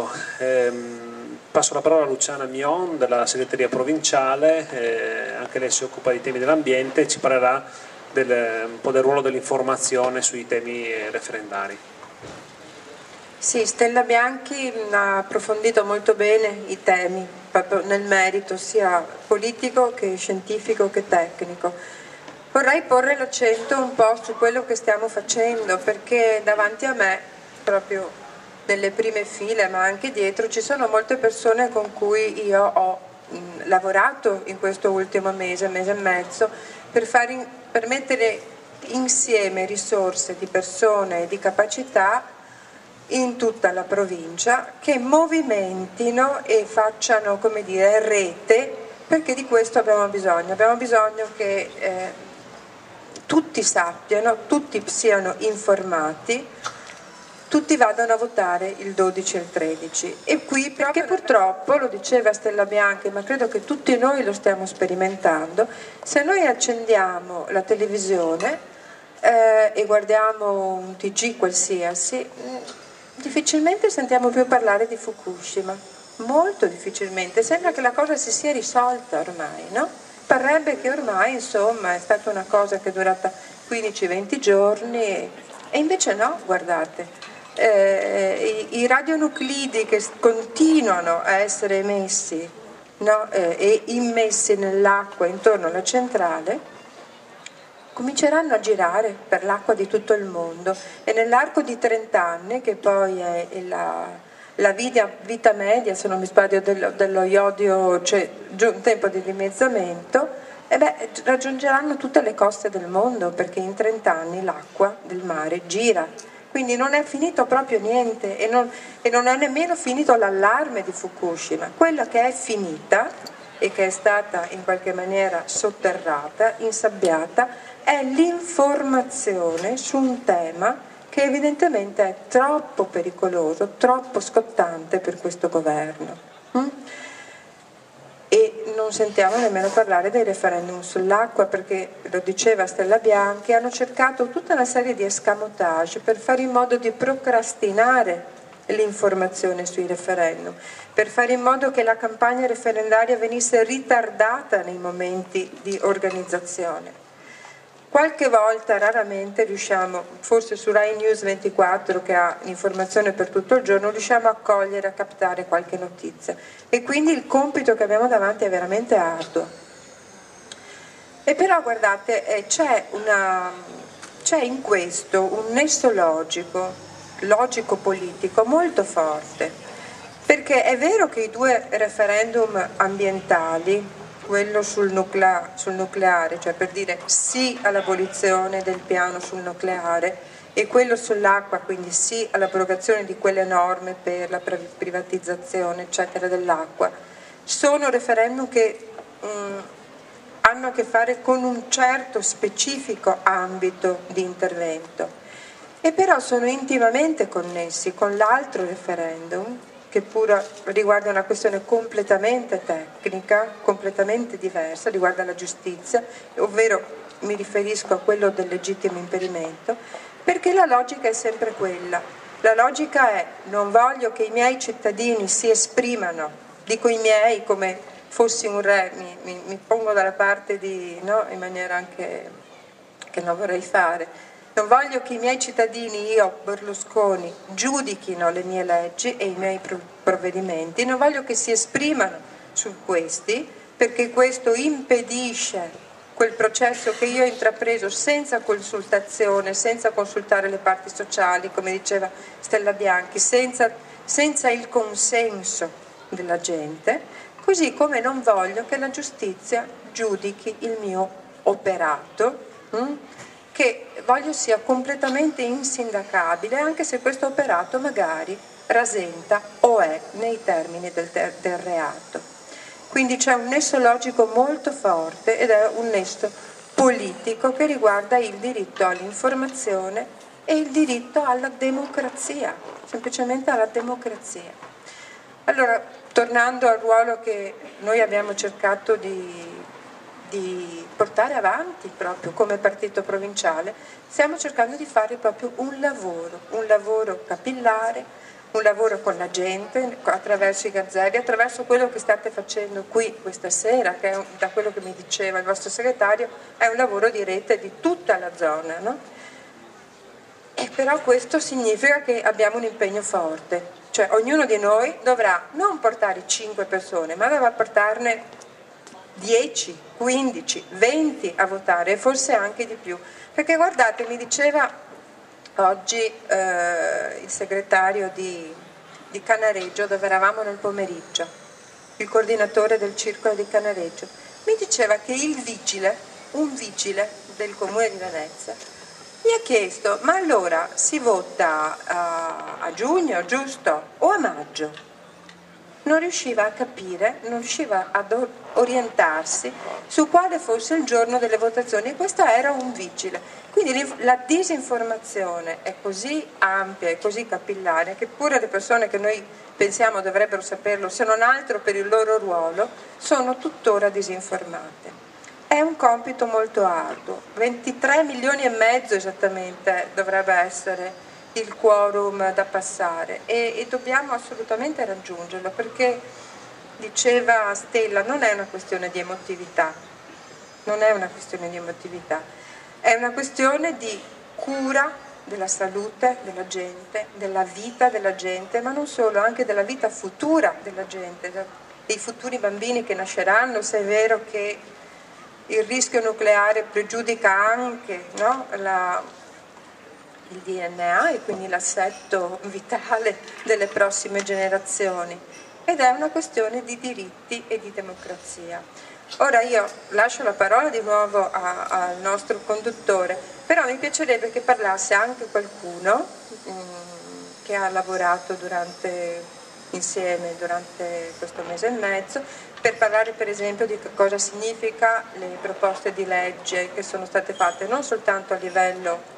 politico. Passo la parola a Luciana Mion della segreteria provinciale, anche lei si occupa di temi dell'ambiente e ci parlerà un po' del ruolo dell'informazione sui temi referendari. Sì, Stella Bianchi ha approfondito molto bene i temi, proprio nel merito, sia politico che scientifico che tecnico. Vorrei porre l'accento un po' su quello che stiamo facendo, perché davanti a me, proprio nelle prime file, ma anche dietro, ci sono molte persone con cui io ho lavorato in questo ultimo mese e mezzo, per mettere insieme risorse di persone e di capacità in tutta la provincia che movimentino e facciano, come dire, rete, perché di questo abbiamo bisogno che tutti sappiano, tutti siano informati, tutti vadano a votare il 12 e il 13. E qui, perché purtroppo, lo diceva Stella Bianchi, ma credo che tutti noi lo stiamo sperimentando, se noi accendiamo la televisione e guardiamo un TG qualsiasi, difficilmente sentiamo più parlare di Fukushima, molto difficilmente, sembra che la cosa si sia risolta ormai, no? Parrebbe che ormai, insomma, è stata una cosa che è durata 15-20 giorni e invece no, guardate, i radionuclidi che continuano a essere emessi, no, e immessi nell'acqua intorno alla centrale cominceranno a girare per l'acqua di tutto il mondo e nell'arco di 30 anni, che poi è la vita media, se non mi sbaglio, dello iodio, cioè un tempo di dimezzamento, raggiungeranno tutte le coste del mondo, perché in 30 anni l'acqua del mare gira. Quindi non è finito proprio niente e non è nemmeno finito l'allarme di Fukushima. Quella che è finita e che è stata in qualche maniera sotterrata, insabbiata, è l'informazione su un tema che evidentemente è troppo pericoloso, troppo scottante per questo governo. E non sentiamo nemmeno parlare dei referendum sull'acqua, perché, lo diceva Stella Bianchi, hanno cercato tutta una serie di escamotage per fare in modo di procrastinare l'informazione sui referendum, per fare in modo che la campagna referendaria venisse ritardata nei momenti di organizzazione. Qualche volta, raramente, riusciamo, forse su Rai News 24 che ha l'informazione per tutto il giorno, riusciamo a cogliere, a captare qualche notizia. E quindi il compito che abbiamo davanti è veramente arduo. E però guardate, c'è in questo un nesso logico-politico molto forte, perché è vero che i due referendum ambientali, quello sul nucleare, cioè per dire sì all'abolizione del piano sul nucleare, e quello sull'acqua, quindi sì all'abrogazione di quelle norme per la privatizzazione eccetera dell'acqua, sono referendum che hanno a che fare con un certo specifico ambito di intervento, e però sono intimamente connessi con l'altro referendum, che pure riguarda una questione completamente tecnica, completamente diversa, riguarda la giustizia, ovvero mi riferisco a quello del legittimo impedimento, perché la logica è sempre quella. La logica è: non voglio che i miei cittadini si esprimano, dico i miei come fossi un re, mi pongo dalla parte di, no, in maniera anche che non vorrei fare. Non voglio che i miei cittadini, io Berlusconi, giudichino le mie leggi e i miei provvedimenti, non voglio che si esprimano su questi, perché questo impedisce quel processo che io ho intrapreso senza consultazione, senza consultare le parti sociali, come diceva Stella Bianchi, senza il consenso della gente, così come non voglio che la giustizia giudichi il mio operato, che voglio sia completamente insindacabile, anche se questo operato magari rasenta o è nei termini del reato. Quindi c'è un nesso logico molto forte ed è un nesso politico che riguarda il diritto all'informazione e il diritto alla democrazia, semplicemente alla democrazia. Allora, tornando al ruolo che noi abbiamo cercato di portare avanti proprio come partito provinciale, stiamo cercando di fare proprio un lavoro capillare, un lavoro con la gente, attraverso i gazzelli, attraverso quello che state facendo qui questa sera, che è da quello che mi diceva il vostro segretario, è un lavoro di rete di tutta la zona, no? E però questo significa che abbiamo un impegno forte, cioè ognuno di noi dovrà non portare 5 persone, ma dovrà portarne 10, 15, 20 a votare, e forse anche di più. Perché guardate, mi diceva oggi il segretario di Canareggio, dove eravamo nel pomeriggio, il coordinatore del circolo di Canareggio, mi diceva che un vigile del comune di Venezia, mi ha chiesto: ma allora si vota a giugno, giusto? O a maggio? Non riusciva a capire, non riusciva ad orientarsi su quale fosse il giorno delle votazioni, e questo era un vigile. Quindi la disinformazione è così ampia e così capillare che pure le persone che noi pensiamo dovrebbero saperlo, se non altro per il loro ruolo, sono tuttora disinformate. È un compito molto arduo, 23 milioni e mezzo esattamente dovrebbe essere il quorum da passare, e dobbiamo assolutamente raggiungerlo, perché diceva Stella, non è una questione di emotività, non è una questione di emotività, è una questione di cura della salute della gente, della vita della gente, ma non solo, anche della vita futura della gente, dei futuri bambini che nasceranno, se è vero che il rischio nucleare pregiudica anche, no, il DNA e quindi l'assetto vitale delle prossime generazioni, ed è una questione di diritti e di democrazia. Ora io lascio la parola di nuovo al nostro conduttore, però mi piacerebbe che parlasse anche qualcuno che ha lavorato insieme durante questo mese e mezzo, per parlare per esempio di che cosa significa le proposte di legge che sono state fatte non soltanto a livello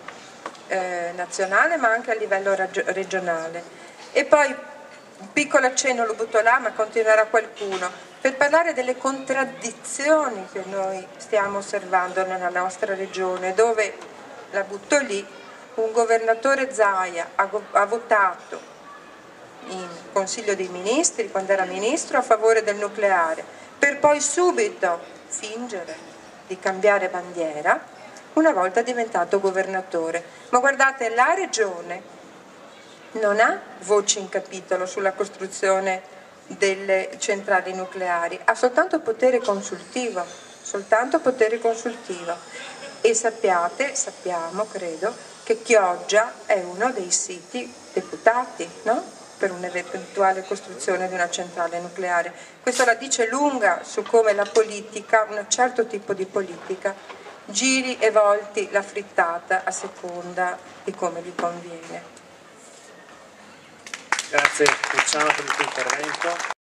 nazionale ma anche a livello regionale. E poi un piccolo accenno lo butto là, ma continuerà qualcuno, per parlare delle contraddizioni che noi stiamo osservando nella nostra regione, dove, la butto lì, un governatore Zaia ha votato in Consiglio dei Ministri, quando era ministro, a favore del nucleare, per poi subito fingere di cambiare bandiera una volta diventato governatore. Ma guardate, la regione non ha voce in capitolo sulla costruzione delle centrali nucleari, ha soltanto potere consultivo, e sappiamo, credo, che Chioggia è uno dei siti deputati, no? Per un'eventuale costruzione di una centrale nucleare. Questo la dice lunga su come la politica, un certo tipo di politica, giri e volti la frittata a seconda di come gli conviene. Grazie Luciana per il tuo intervento.